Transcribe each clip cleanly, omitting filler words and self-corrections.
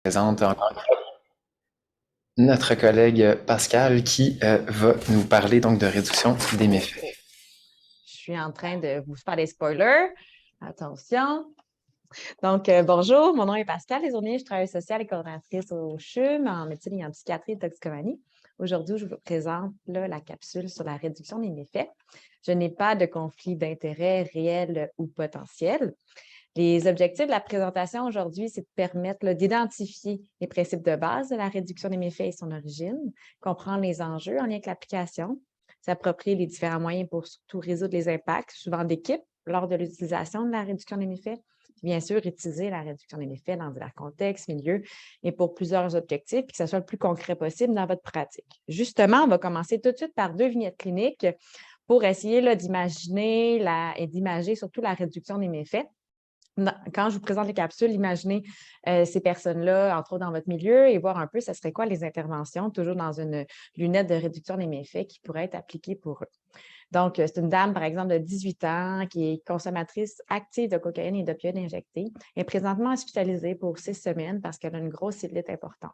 Présente encore notre collègue Pascal qui va nous parler donc de réduction des méfaits. Je suis en train de vous faire des spoilers. Attention. Donc, bonjour, mon nom est Pascal Desaulniers, je travaille sociale et coordonnatrice au CHUM en médecine et en psychiatrie et toxicomanie. Aujourd'hui, je vous présente la capsule sur la réduction des méfaits. Je n'ai pas de conflit d'intérêt réel ou potentiel. Les objectifs de la présentation aujourd'hui, c'est de permettre d'identifier les principes de base de la réduction des méfaits et son origine, comprendre les enjeux en lien avec l'application, s'approprier les différents moyens pour surtout résoudre les impacts, souvent d'équipe, lors de l'utilisation de la réduction des méfaits. Puis bien sûr, utiliser la réduction des méfaits dans divers contextes, milieux et pour plusieurs objectifs, puis que ce soit le plus concret possible dans votre pratique. Justement, on va commencer tout de suite par 2 vignettes cliniques pour essayer d'imaginer et d'imager surtout la réduction des méfaits. Quand je vous présente les capsules, imaginez ces personnes-là, entre autres dans votre milieu, et voir un peu ce serait quoi les interventions, toujours dans une lunette de réduction des méfaits qui pourraient être appliquées pour eux. Donc, c'est une dame, par exemple, de 18 ans qui est consommatrice active de cocaïne et d'opioïdes injectés. Elle est présentement hospitalisée pour 6 semaines parce qu'elle a une grosse cellulite importante.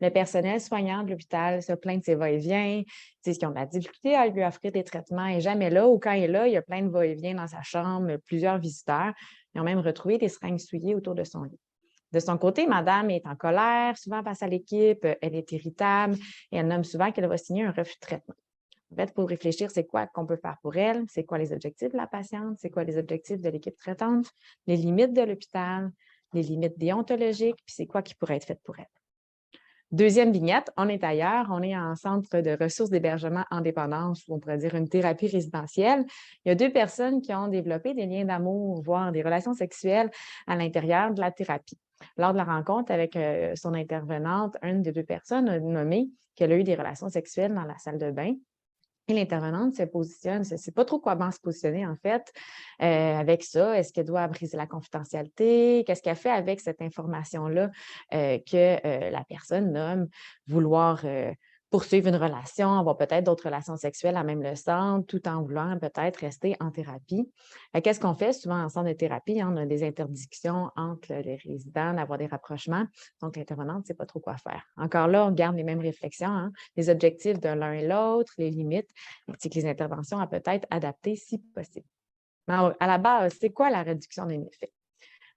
Le personnel soignant de l'hôpital se plaint de ses va-et-vient, disent qu'ils ont de la difficulté à lui offrir des traitements et jamais là, ou quand il est là, il y a plein de va-et-vient dans sa chambre, plusieurs visiteurs. Ils ont même retrouvé des seringues souillées autour de son lit. De son côté, madame est en colère, souvent face à l'équipe, elle est irritable et elle nomme souvent qu'elle va signer un refus de traitement. En fait, il faut réfléchir, c'est quoi qu'on peut faire pour elle, c'est quoi les objectifs de la patiente, c'est quoi les objectifs de l'équipe traitante, les limites de l'hôpital, les limites déontologiques, puis c'est quoi qui pourrait être fait pour elle. Deuxième vignette, on est ailleurs, on est en centre de ressources d'hébergement en dépendance, ou on pourrait dire une thérapie résidentielle. Il y a 2 personnes qui ont développé des liens d'amour, voire des relations sexuelles à l'intérieur de la thérapie. Lors de la rencontre avec son intervenante, une des 2 personnes a nommé qu'elle a eu des relations sexuelles dans la salle de bain. Et l'intervenante se positionne, je ne sais pas trop comment se positionner en fait avec ça. Est-ce qu'elle doit briser la confidentialité? Qu'est-ce qu'elle fait avec cette information-là que la personne nomme vouloir poursuivre une relation, avoir peut-être d'autres relations sexuelles à même le centre, tout en voulant peut-être rester en thérapie? Qu'est-ce qu'on fait souvent en centre de thérapie? On a des interdictions entre les résidents d'avoir des rapprochements. Donc, l'intervenante ne sait pas trop quoi faire. Encore là, on garde les mêmes réflexions, les objectifs de l'un et l'autre, les limites, ainsi que les interventions à peut-être adapter si possible. Mais à la base, c'est quoi la réduction des méfaits?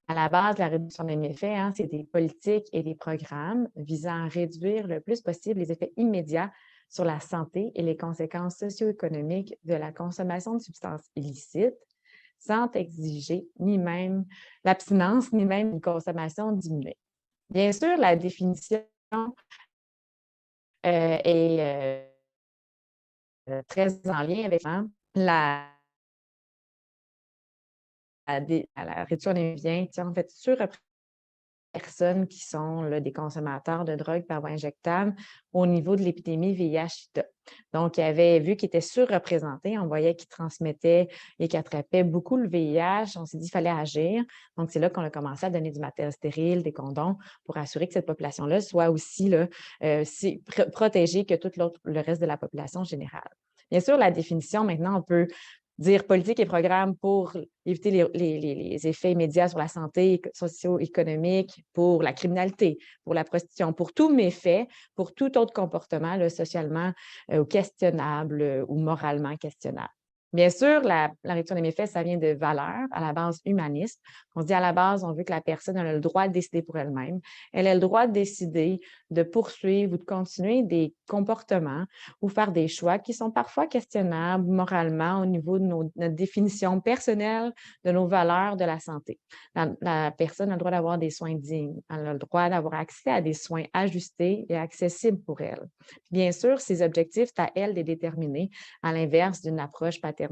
À la base, la réduction des méfaits, c'est des politiques et des programmes visant à réduire le plus possible les effets immédiats sur la santé et les conséquences socio-économiques de la consommation de substances illicites, sans exiger ni même l'abstinence, ni même une consommation diminuée. Bien sûr, la définition est très en lien avec la, à la réduction des biens, en fait, sur personnes qui sont des consommateurs de drogue par voie injectable au niveau de l'épidémie VIH-Sida. Donc, il y avait vu qu'ils étaient surreprésentés. On voyait qu'ils transmettaient et qu'ils attrapaient beaucoup le VIH. On s'est dit qu'il fallait agir. Donc, c'est là qu'on a commencé à donner du matériel stérile, des condoms, pour assurer que cette population-là soit aussi protégée que tout le reste de la population générale. Bien sûr, la définition, maintenant, on peut dire politique et programme pour éviter les effets immédiats sur la santé socio-économique, pour la criminalité, pour la prostitution, pour tous méfaits, pour tout autre comportement socialement questionnable ou moralement questionnable. Bien sûr, la réduction des méfaits, ça vient de valeurs à la base humaniste. On se dit à la base, on veut que la personne ait le droit de décider pour elle-même. Elle a le droit de décider de poursuivre ou de continuer des comportements ou faire des choix qui sont parfois questionnables moralement au niveau de notre définition personnelle de nos valeurs de la santé. La personne a le droit d'avoir des soins dignes, elle a le droit d'avoir accès à des soins ajustés et accessibles pour elle. Bien sûr, ces objectifs, c'est à elle de les déterminer, à l'inverse d'une approche paternaliste.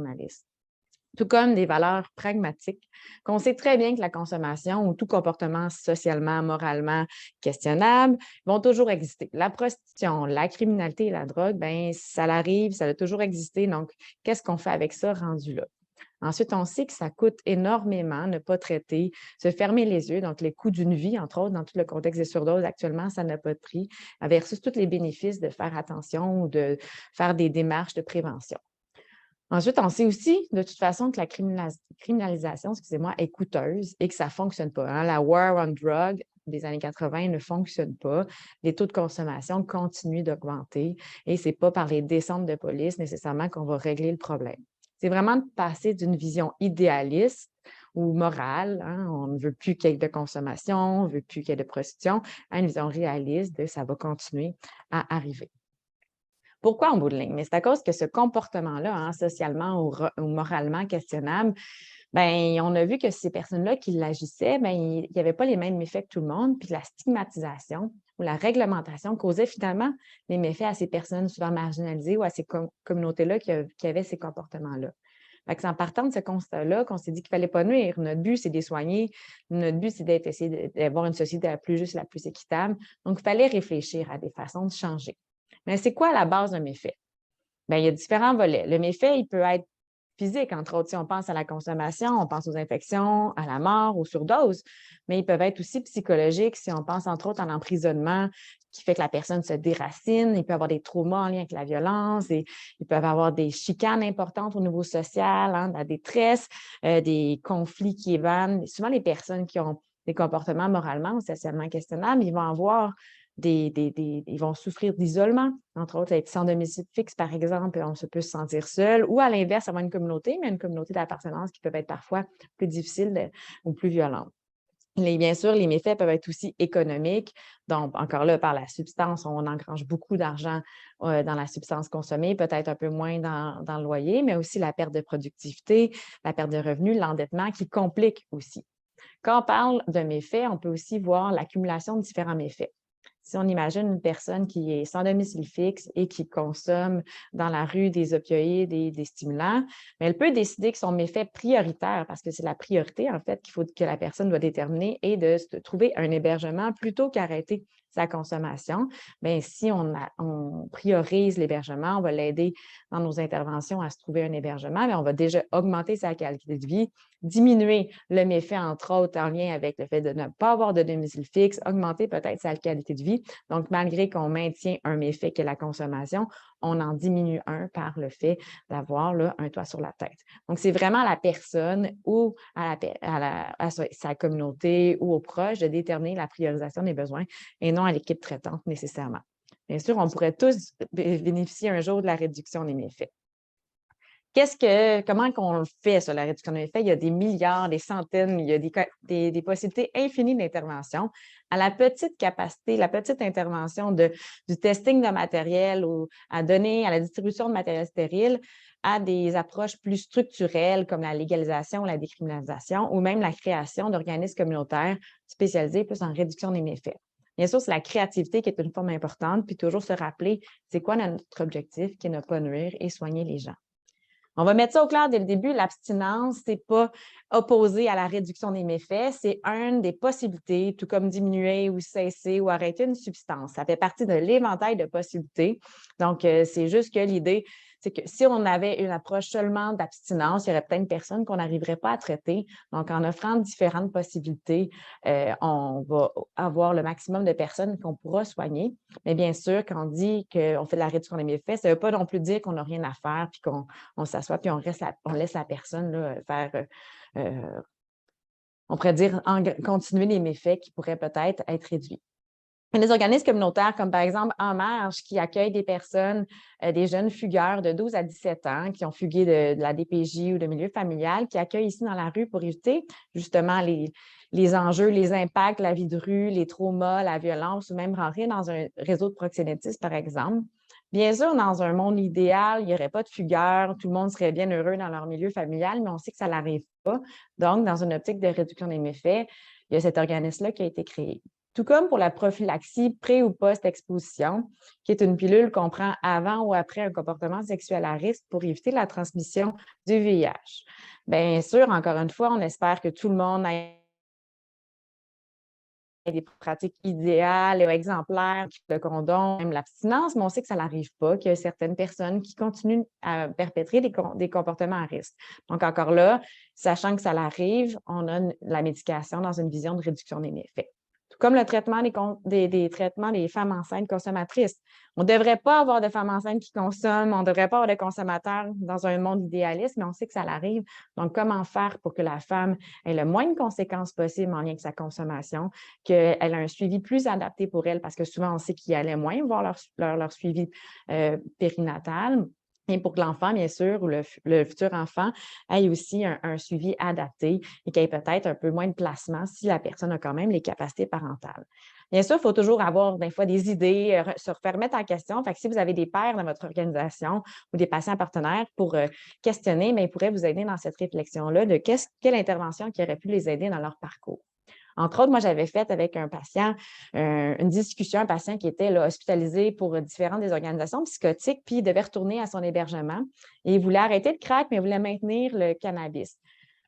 Tout comme des valeurs pragmatiques, qu'on sait très bien que la consommation ou tout comportement socialement, moralement questionnable vont toujours exister. La prostitution, la criminalité et la drogue, bien, ça arrive, ça a toujours existé. Donc, qu'est-ce qu'on fait avec ça rendu là? Ensuite, on sait que ça coûte énormément ne pas traiter, se fermer les yeux, donc les coûts d'une vie, entre autres, dans tout le contexte des surdoses, actuellement, ça n'a pas de prix, versus tous les bénéfices de faire attention ou de faire des démarches de prévention. Ensuite, on sait aussi, de toute façon, que la criminalisation, excusez-moi, est coûteuse et que ça ne fonctionne pas. La war on drug des années 80 ne fonctionne pas. Les taux de consommation continuent d'augmenter et ce n'est pas par les descentes de police nécessairement qu'on va régler le problème. C'est vraiment de passer d'une vision idéaliste ou morale, hein, on ne veut plus qu'il y ait de consommation, on ne veut plus qu'il y ait de prostitution, à une vision réaliste de ça va continuer à arriver. Pourquoi en bout de ligne? Mais c'est à cause que ce comportement-là, hein, socialement ou moralement questionnable, ben, on a vu que ces personnes-là qui l'agissaient, ben, il n'y avait pas les mêmes méfaits que tout le monde, puis la stigmatisation ou la réglementation causait finalement les méfaits à ces personnes souvent marginalisées ou à ces communautés-là qui avaient ces comportements-là. C'est en partant de ce constat-là qu'on s'est dit qu'il ne fallait pas nuire. Notre but, c'est de les soigner. Notre but, c'est d'essayer d'avoir une société la plus juste, la plus équitable. Donc, il fallait réfléchir à des façons de changer. Mais c'est quoi la base d'un méfait? Bien, il y a différents volets. Le méfait, il peut être physique, entre autres, si on pense à la consommation, on pense aux infections, à la mort, aux surdoses, mais ils peuvent être aussi psychologiques si on pense, entre autres, à l'emprisonnement qui fait que la personne se déracine, il peut y avoir des traumas en lien avec la violence, et ils peuvent avoir des chicanes importantes au niveau social, hein, de la détresse, des conflits qui évanent. Souvent, les personnes qui ont des comportements moralement ou socialement questionnables, ils vont avoir ils vont souffrir d'isolement, entre autres, être sans domicile fixe, par exemple, on se peut se sentir seul, ou à l'inverse, avoir une communauté, mais une communauté d'appartenance qui peut être parfois plus difficile ou plus violente. Bien sûr, les méfaits peuvent être aussi économiques. Donc, encore là, par la substance, on engrange beaucoup d'argent dans la substance consommée, peut-être un peu moins dans le loyer, mais aussi la perte de productivité, la perte de revenus, l'endettement qui complique aussi. Quand on parle de méfaits, on peut aussi voir l'accumulation de différents méfaits. Si on imagine une personne qui est sans domicile fixe et qui consomme dans la rue des opioïdes et des stimulants, mais elle peut décider que son méfait prioritaire, parce que c'est la priorité en fait qu'il faut que la personne doit déterminer, est de se trouver un hébergement plutôt qu'arrêter sa consommation. Bien, si on priorise l'hébergement, on va l'aider dans nos interventions à se trouver un hébergement, mais on va déjà augmenter sa qualité de vie, diminuer le méfait, entre autres, en lien avec le fait de ne pas avoir de domicile fixe, augmenter peut-être sa qualité de vie. Donc, malgré qu'on maintient un méfait qui est la consommation, on en diminue un par le fait d'avoir là, un toit sur la tête. Donc, c'est vraiment à la personne ou à sa communauté ou aux proches de déterminer la priorisation des besoins et non à l'équipe traitante nécessairement. Bien sûr, on pourrait tous bénéficier un jour de la réduction des méfaits. Comment on le fait, ça, la réduction des méfaits? Il y a des milliards, des centaines, il y a des possibilités infinies d'intervention. À la petite capacité, la petite intervention du testing de matériel ou à donner à la distribution de matériel stérile, à des approches plus structurelles comme la légalisation, la décriminalisation ou même la création d'organismes communautaires spécialisés plus en réduction des méfaits. Bien sûr, c'est la créativité qui est une forme importante, puis toujours se rappeler c'est quoi notre objectif qui est ne pas nuire et soigner les gens. On va mettre ça au clair dès le début. L'abstinence, ce n'est pas opposé à la réduction des méfaits. C'est une des possibilités, tout comme diminuer ou cesser ou arrêter une substance. Ça fait partie de l'éventail de possibilités. Donc, c'est juste que l'idée, c'est que si on avait une approche seulement d'abstinence, il y aurait peut-être une personne qu'on n'arriverait pas à traiter. Donc, en offrant différentes possibilités, on va avoir le maximum de personnes qu'on pourra soigner. Mais bien sûr, quand on dit qu'on fait de la réduction des méfaits, ça ne veut pas non plus dire qu'on n'a rien à faire puis qu'on s'assoit puis on laisse la personne là, faire, on pourrait dire, continuer les méfaits qui pourraient peut-être être réduits. Il y a des organismes communautaires comme par exemple En Marche qui accueillent des personnes, des jeunes fugueurs de 12 à 17 ans qui ont fugué de la DPJ ou de milieu familial, qui accueillent ici dans la rue pour éviter justement les enjeux, les impacts, la vie de rue, les traumas, la violence ou même rentrer dans un réseau de proxénétisme, par exemple. Bien sûr, dans un monde idéal, il n'y aurait pas de fugueurs, tout le monde serait bien heureux dans leur milieu familial, mais on sait que ça n'arrive pas. Donc, dans une optique de réduction des méfaits, il y a cet organisme-là qui a été créé. Tout comme pour la prophylaxie pré- ou post-exposition, qui est une pilule qu'on prend avant ou après un comportement sexuel à risque pour éviter la transmission du VIH. Bien sûr, encore une fois, on espère que tout le monde ait des pratiques idéales et exemplaires, le condom, même l'abstinence, mais on sait que ça n'arrive pas, qu'il y a certaines personnes qui continuent à perpétrer des comportements à risque. Donc, encore là, sachant que ça l'arrive, on a la médication dans une vision de réduction des méfaits. comme le traitement des traitements des femmes enceintes consommatrices. On ne devrait pas avoir de femmes enceintes qui consomment, on ne devrait pas avoir de consommateurs dans un monde idéaliste, mais on sait que ça l'arrive. Donc, comment faire pour que la femme ait le moins de conséquences possibles en lien avec sa consommation, qu'elle ait un suivi plus adapté pour elle, parce que souvent, on sait qu'ils allaient moins voir leur suivi périnatal. Et pour que l'enfant, bien sûr, ou le futur enfant ait aussi un suivi adapté et qu'il y ait peut-être un peu moins de placement si la personne a quand même les capacités parentales. Bien sûr, il faut toujours avoir des fois des idées, se faire remettre en question. Fait que si vous avez des pairs dans votre organisation ou des patients partenaires pour questionner, bien, ils pourraient vous aider dans cette réflexion-là de quelle intervention qui aurait pu les aider dans leur parcours. Entre autres, moi, j'avais fait avec un patient une discussion, un patient qui était là, hospitalisé pour différentes des organisations psychotiques, puis il devait retourner à son hébergement. Et il voulait arrêter le crack, mais il voulait maintenir le cannabis.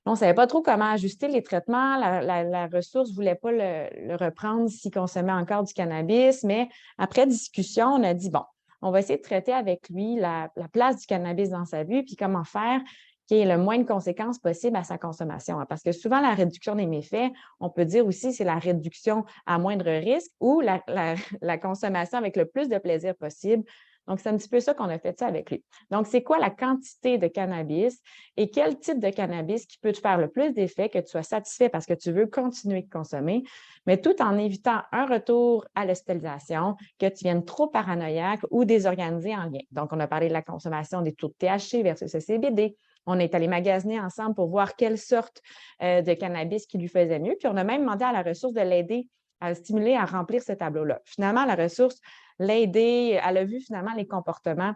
On ne savait pas trop comment ajuster les traitements. La ressource ne voulait pas le reprendre s'il consommait encore du cannabis, mais après discussion, on a dit, bon, on va essayer de traiter avec lui la place du cannabis dans sa vie, puis comment faire qu'il y ait le moins de conséquences possible à sa consommation. Parce que souvent, la réduction des méfaits, on peut dire aussi c'est la réduction à moindre risque ou la consommation avec le plus de plaisir possible. Donc, c'est un petit peu ça qu'on a fait ça avec lui. Donc, c'est quoi la quantité de cannabis et quel type de cannabis qui peut te faire le plus d'effet, que tu sois satisfait parce que tu veux continuer de consommer, mais tout en évitant un retour à l'hospitalisation, que tu viennes trop paranoïaque ou désorganisé en lien. Donc, on a parlé de la consommation des taux de THC versus le CBD. On est allé magasiner ensemble pour voir quelle sorte de cannabis qui lui faisait mieux. Puis, on a même demandé à la ressource de l'aider à le stimuler à remplir ce tableau-là. Finalement, la ressource l'a aidé, elle a vu finalement les comportements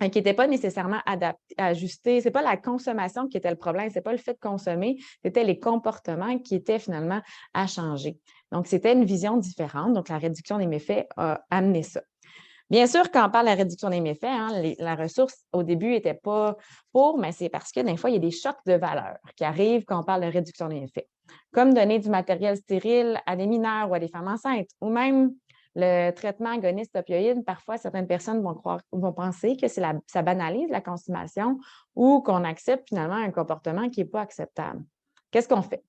qui n'étaient pas nécessairement ajustés. Ce n'est pas la consommation qui était le problème, ce n'est pas le fait de consommer, c'était les comportements qui étaient finalement à changer. Donc, c'était une vision différente. Donc, la réduction des méfaits a amené ça. Bien sûr, quand on parle de la réduction des méfaits, la ressource, au début, n'était pas pour, mais c'est parce que des fois, il y a des chocs de valeur qui arrivent quand on parle de réduction des méfaits, comme donner du matériel stérile à des mineurs ou à des femmes enceintes, ou même le traitement agoniste opioïde. Parfois, certaines personnes vont penser que ça banalise la consommation ou qu'on accepte finalement un comportement qui n'est pas acceptable. Qu'est-ce qu'on fait?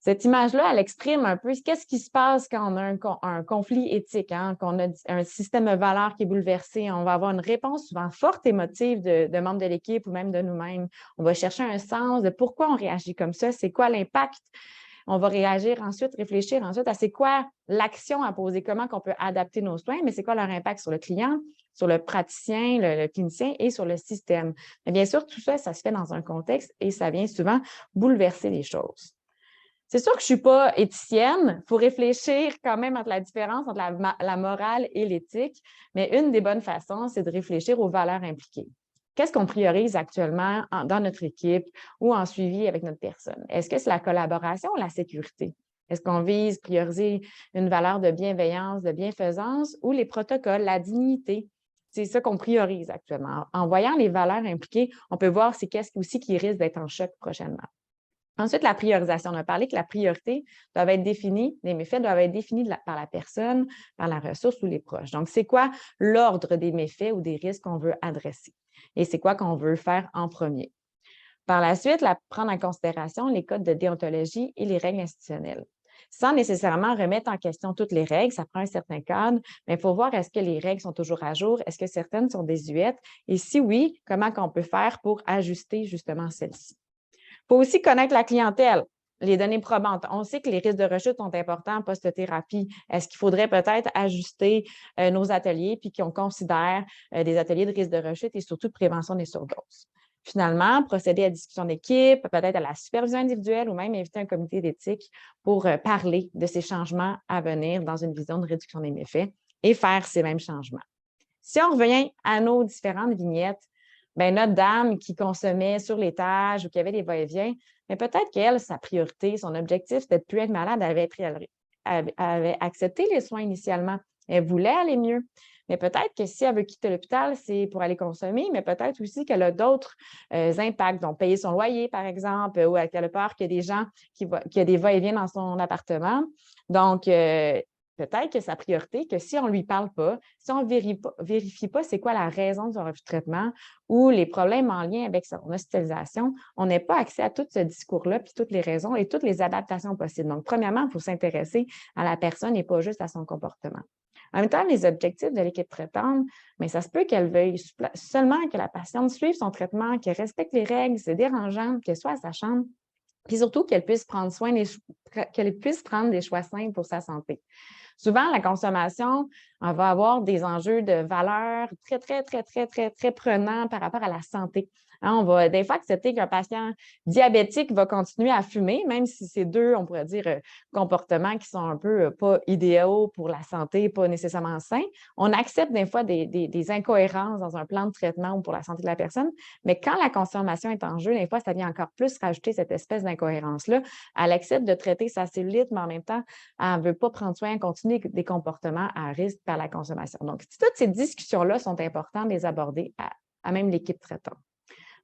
Cette image-là, elle exprime un peu qu'est-ce qui se passe quand on a un conflit éthique, qu'on a un système de valeurs qui est bouleversé. On va avoir une réponse souvent forte émotive de membres de l'équipe ou même de nous-mêmes. On va chercher un sens de pourquoi on réagit comme ça, c'est quoi l'impact. On va réagir ensuite, réfléchir ensuite à c'est quoi l'action à poser, comment on peut adapter nos soins, mais c'est quoi leur impact sur le client, sur le praticien, le clinicien et sur le système. Mais bien sûr, tout ça, ça se fait dans un contexte et ça vient souvent bouleverser les choses. C'est sûr que je ne suis pas éthicienne. Il faut réfléchir quand même entre la différence entre la morale et l'éthique, mais une des bonnes façons, c'est de réfléchir aux valeurs impliquées. Qu'est-ce qu'on priorise actuellement dans notre équipe ou en suivi avec notre personne? Est-ce que c'est la collaboration ou la sécurité? Est-ce qu'on vise prioriser une valeur de bienveillance, de bienfaisance ou les protocoles, la dignité? C'est ça qu'on priorise actuellement. En voyant les valeurs impliquées, on peut voir c'est qu'est-ce aussi qui risque d'être en choc prochainement. Ensuite, la priorisation. On a parlé que la priorité doit être définie, les méfaits doivent être définis par la personne, par la ressource ou les proches. Donc, c'est quoi l'ordre des méfaits ou des risques qu'on veut adresser? Et c'est quoi qu'on veut faire en premier? Par la suite, prendre en considération les codes de déontologie et les règles institutionnelles. Sans nécessairement remettre en question toutes les règles, ça prend un certain cadre, mais il faut voir est-ce que les règles sont toujours à jour, est-ce que certaines sont désuètes, et si oui, comment on peut faire pour ajuster justement celles-ci. Il faut aussi connaître la clientèle, les données probantes. On sait que les risques de rechute sont importants en post-thérapie. Est-ce qu'il faudrait peut-être ajuster nos ateliers puis qu'on considère des ateliers de risque de rechute et surtout de prévention des surdoses? Finalement, procéder à la discussion d'équipe, peut-être à la supervision individuelle ou même inviter un comité d'éthique pour parler de ces changements à venir dans une vision de réduction des méfaits et faire ces mêmes changements. Si on revient à nos différentes vignettes, bien, notre dame qui consommait sur l'étage ou qui avait des va-et-vient, mais peut-être qu'elle, sa priorité, son objectif, c'était de ne plus être malade, elle avait accepté les soins initialement. Elle voulait aller mieux. Mais peut-être que si elle veut quitter l'hôpital, c'est pour aller consommer, mais peut-être aussi qu'elle a d'autres impacts, donc payer son loyer, par exemple, ou qu'elle a peur qu'il y ait des gens qui a des va-et-vient dans son appartement. Donc, peut-être que sa priorité, que si on ne lui parle pas, si on ne vérifie pas c'est quoi la raison de son refus de traitement ou les problèmes en lien avec son hospitalisation, on n'a pas accès à tout ce discours-là, puis toutes les raisons et toutes les adaptations possibles. Donc, premièrement, il faut s'intéresser à la personne et pas juste à son comportement. En même temps, les objectifs de l'équipe traitante, mais ça se peut qu'elle veuille seulement que la patiente suive son traitement, qu'elle respecte les règles, c'est dérangeant, qu'elle soit à sa chambre, puis surtout qu'elle puisse prendre des choix simples pour sa santé. Souvent, la consommation, on va avoir des enjeux de valeur très, très, très, très, très, très prenants par rapport à la santé. On va des fois accepter qu'un patient diabétique va continuer à fumer, même si c'est deux, on pourrait dire, comportements qui sont un peu pas idéaux pour la santé, pas nécessairement sains. On accepte des fois des incohérences dans un plan de traitement ou pour la santé de la personne, mais quand la consommation est en jeu, des fois, ça vient encore plus rajouter cette espèce d'incohérence-là. Elle accepte de traiter sa cellulite, mais en même temps, elle ne veut pas prendre soin, continuer des comportements à risque par la consommation. Donc, toutes ces discussions-là sont importantes de les aborder à même l'équipe traitante.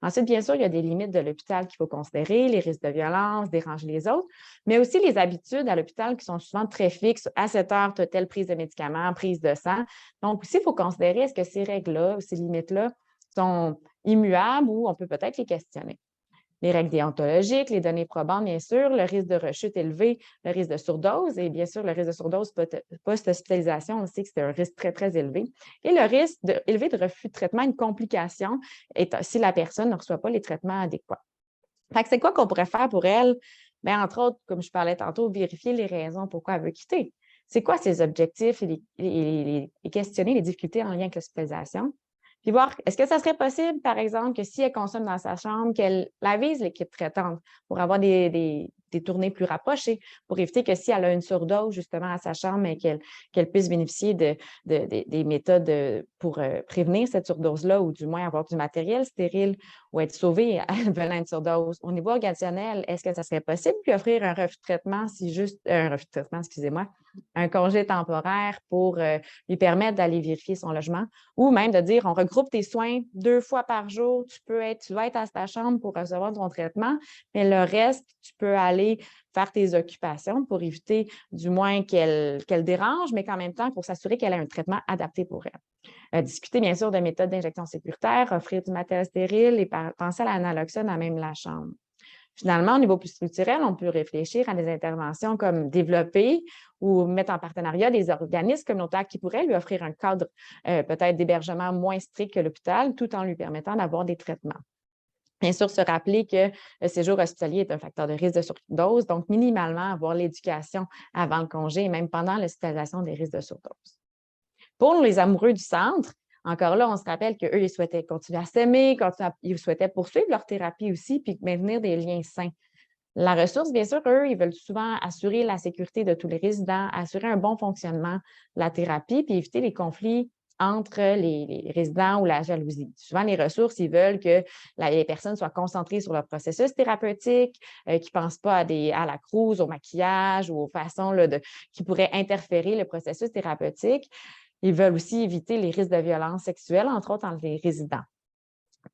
Ensuite, bien sûr, il y a des limites de l'hôpital qu'il faut considérer, les risques de violence, déranger les autres, mais aussi les habitudes à l'hôpital qui sont souvent très fixes. À cette heure, tu as telle prise de médicaments, prise de sang. Donc, aussi, il faut considérer est-ce que ces règles-là ou ces limites-là sont immuables ou on peut peut-être les questionner. Les règles déontologiques, les données probantes, bien sûr, le risque de rechute élevé, le risque de surdose et bien sûr, le risque de surdose post-hospitalisation, on sait que c'est un risque très, très élevé. Et le risque élevé de refus de traitement, une complication, si la personne ne reçoit pas les traitements adéquats. Fait que c'est quoi qu'on pourrait faire pour elle? Bien, entre autres, comme je parlais tantôt, vérifier les raisons pourquoi elle veut quitter. C'est quoi ses objectifs et questionner les difficultés en lien avec l'hospitalisation. Puis voir, est-ce que ça serait possible, par exemple, que si elle consomme dans sa chambre, qu'elle avise l'équipe traitante pour avoir des tournées plus rapprochées, pour éviter que si elle a une surdose justement à sa chambre, mais qu'elle puisse bénéficier des méthodes pour prévenir cette surdose-là ou du moins avoir du matériel stérile ou être sauvée venant d'une surdose. Au niveau organisationnel, est-ce que ça serait possible de lui offrir un refus de traitement, un congé temporaire pour lui permettre d'aller vérifier son logement ou même de dire, on regroupe tes soins 2 fois par jour, tu vas être à ta chambre pour recevoir ton traitement, mais le reste, tu peux aller faire tes occupations pour éviter du moins qu'elle dérange, mais qu'en même temps, pour s'assurer qu'elle a un traitement adapté pour elle. Discuter, bien sûr, de méthodes d'injection sécuritaire, offrir du matériel stérile et penser à l'analoxone à même la chambre. Finalement, au niveau plus structurel, on peut réfléchir à des interventions comme développer ou mettre en partenariat des organismes communautaires qui pourraient lui offrir un cadre peut-être d'hébergement moins strict que l'hôpital, tout en lui permettant d'avoir des traitements. Bien sûr, se rappeler que le séjour hospitalier est un facteur de risque de surdose, donc minimalement avoir l'éducation avant le congé et même pendant l'hospitalisation des risques de surdose. Pour les amoureux du centre, encore là, on se rappelle qu'eux, ils souhaitaient continuer à s'aimer, ils souhaitaient poursuivre leur thérapie aussi, puis maintenir des liens sains. La ressource, bien sûr, eux, ils veulent souvent assurer la sécurité de tous les résidents, assurer un bon fonctionnement de la thérapie, puis éviter les conflits entre les résidents ou la jalousie. Souvent, les ressources, ils veulent que les personnes soient concentrées sur leur processus thérapeutique, qu'ils ne pensent pas à la crouse, au maquillage ou aux façons qui pourraient interférer le processus thérapeutique. Ils veulent aussi éviter les risques de violence sexuelle, entre autres, entre les résidents.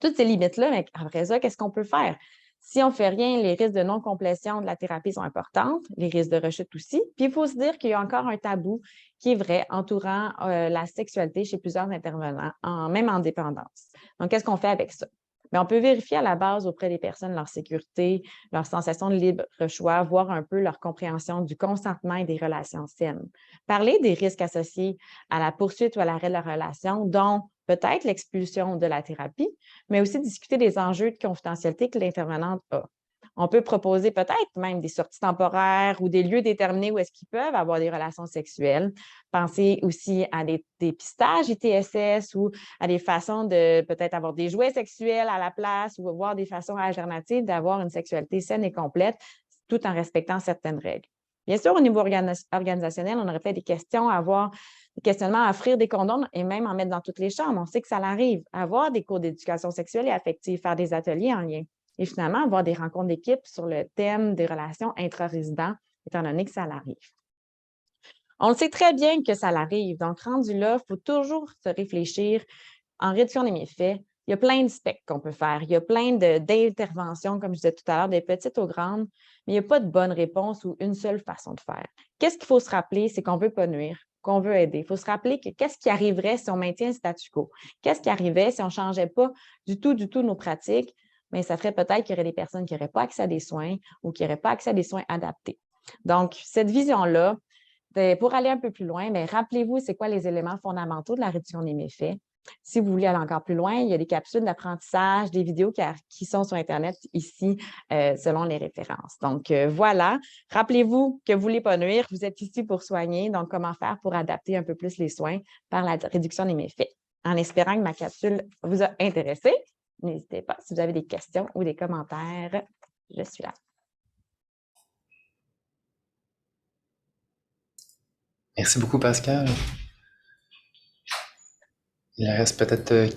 Toutes ces limites-là, mais après ça, qu'est-ce qu'on peut faire? Si on ne fait rien, les risques de non-complétion de la thérapie sont importants, les risques de rechute aussi. Puis il faut se dire qu'il y a encore un tabou qui est vrai entourant la sexualité chez plusieurs intervenants, même en dépendance. Donc, qu'est-ce qu'on fait avec ça? Bien, on peut vérifier à la base auprès des personnes leur sécurité, leur sensation de libre choix, voir un peu leur compréhension du consentement et des relations saines. Parler des risques associés à la poursuite ou à l'arrêt de la relation, dont peut-être l'expulsion de la thérapie, mais aussi discuter des enjeux de confidentialité que l'intervenante a. On peut proposer peut-être même des sorties temporaires ou des lieux déterminés où est-ce qu'ils peuvent avoir des relations sexuelles. Pensez aussi à des dépistages ITSS ou à des façons de peut-être avoir des jouets sexuels à la place ou voir des façons alternatives d'avoir une sexualité saine et complète tout en respectant certaines règles. Bien sûr, au niveau organisationnel, on aurait peut-être des questions à avoir, des questionnements à offrir des condoms et même en mettre dans toutes les chambres. On sait que ça arrive. Avoir des cours d'éducation sexuelle et affective, faire des ateliers en lien. Et finalement, avoir des rencontres d'équipe sur le thème des relations intra-résidents, étant donné que ça arrive. On le sait très bien que ça arrive. Donc, rendu là, il faut toujours se réfléchir en réduction des méfaits. Il y a plein de specs qu'on peut faire. Il y a plein d'interventions, comme je disais tout à l'heure, des petites aux grandes, mais il n'y a pas de bonne réponse ou une seule façon de faire. Qu'est-ce qu'il faut se rappeler? C'est qu'on ne veut pas nuire, qu'on veut aider. Il faut se rappeler que qu'est-ce qui arriverait si on maintient le statu quo? Qu'est-ce qui arriverait si on ne changeait pas du tout nos pratiques? Mais ça ferait peut-être qu'il y aurait des personnes qui n'auraient pas accès à des soins ou qui n'auraient pas accès à des soins adaptés. Donc, cette vision-là, pour aller un peu plus loin, rappelez-vous, c'est quoi les éléments fondamentaux de la réduction des méfaits. Si vous voulez aller encore plus loin, il y a des capsules d'apprentissage, des vidéos qui sont sur Internet ici, selon les références. Donc, voilà. Rappelez-vous que vous ne voulez pas nuire, vous êtes ici pour soigner. Donc, comment faire pour adapter un peu plus les soins par la réduction des méfaits? En espérant que ma capsule vous a intéressé, n'hésitez pas. Si vous avez des questions ou des commentaires, je suis là. Merci beaucoup, Pascal. Il reste peut-être